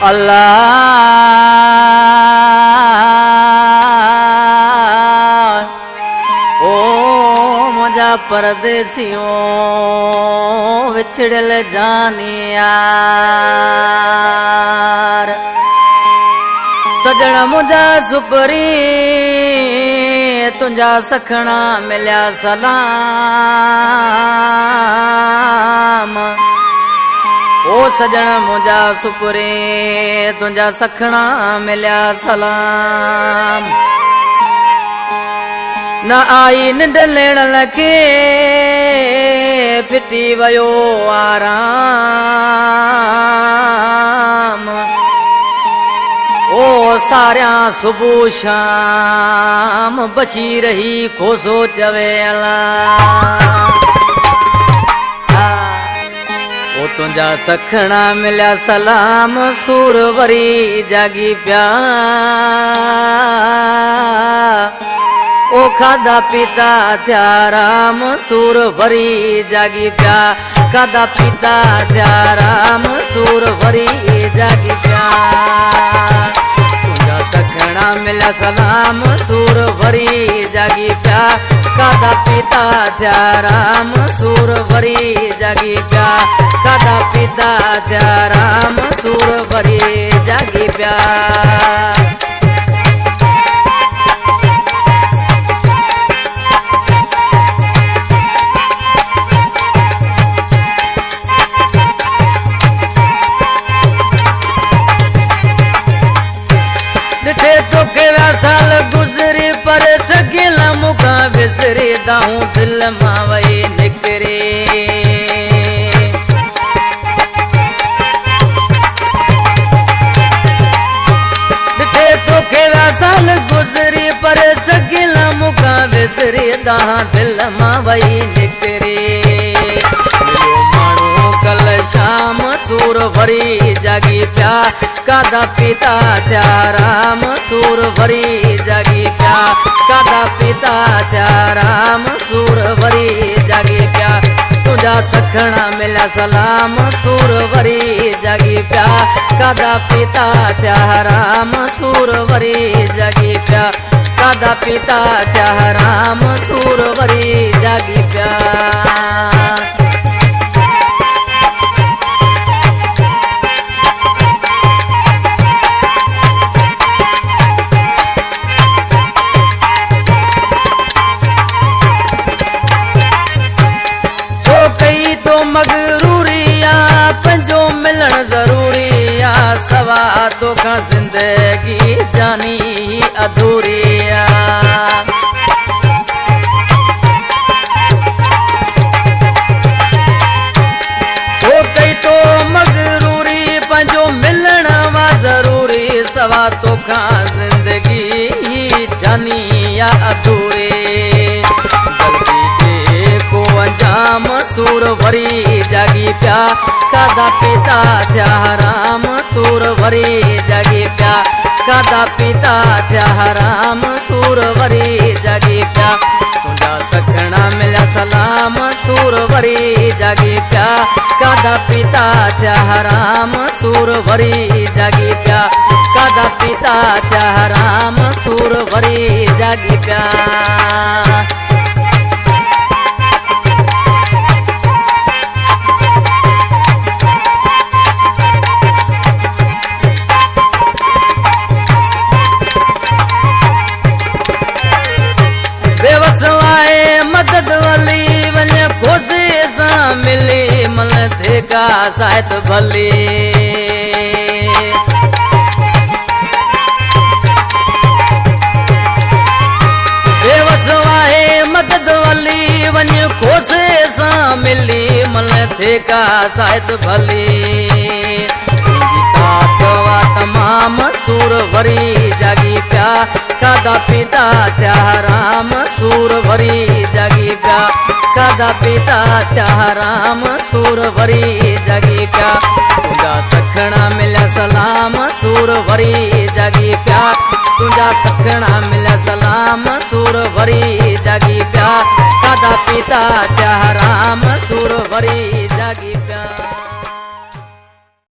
अल्लाह ओ मुझा परदेसियों विछड़ल जानियार सजण मुझा सुपरी तुझा सखणा मिलिया सलाम ओ सजण मुझा सुपरे तुझा सखणा मिलिया सलाम न आई निंड लेण लखे फिटी वयो आराम ओ सारिया सुबह शाम बची रही खोसो चवे अल्लाह ओ तुझा सखणा मिलिया सलाम सूर वरी जागी प्या ओ खादा पीता थया राम सूर वरी जागी प्या खादा पीता थया राम सूर वरी जागी प्या तुझा सखणा मिलिया सलाम सूर वरी जागी प्या खादा पीता थया राम सूर वरी जागी प्या खादा पीता थया राम सूर वरी जागी प्या साल गुजरी पर सगिल मुखा विसरे दाऊं दिल मावई निकरे दिखे तो केवा साल गुजरी पर सगिल मुखा विसरे दाऊं दिल मावई निकरे कल शाम सूर भरी जागी प्या कादा पीता थया राम सूर भरी जागी प्या कादा पीता थया राम सूर भरी जागी प्या तुझा सखणा मिलिया सलाम सूर भरी जागी प्या कादा पीता थया राम सूर भरी जागी प्या कादा पीता थया राम सूर भरी जागी प्या मगरूरिया पंजो मिलन जरूरिया सवा तोखा जिंदगी जानी अधूरिया हो कई तो मगरूरी पंजो मिलन वा जरूरी सवा तोखा जिंदगी जानी या अधूरी अंजाम सूर भरी जागी प्या कादा पीता थया राम सूर भरी जागी प्या कादा पीता थया राम सूर भरी जागी प्या तुझा सखणा मिलिया सलाम सूर भरी जागी प्या कादा पीता थया राम सूर भरी जागी प्या कादा पीता थया राम सूर भरी जागी प्या मदद वाली वञ खोसे सां मिली मन थिका साहित भली बेवस वाहे मदद वाली वञ खोसे सां मिली मन थिका साहित भली तमाम सूर भरी जागी प्या कादा पीता थया राम सूर भरी जागी प्या कादा पीता थया राम सूर भरी जागी प्या तुझा सखणा मिलिया सलाम सूर भरी जागी प्या तुझा सखणा मिलिया सलाम सूर भरी जागी प्या कादा पीता थया राम सूर भरी जागी प्या।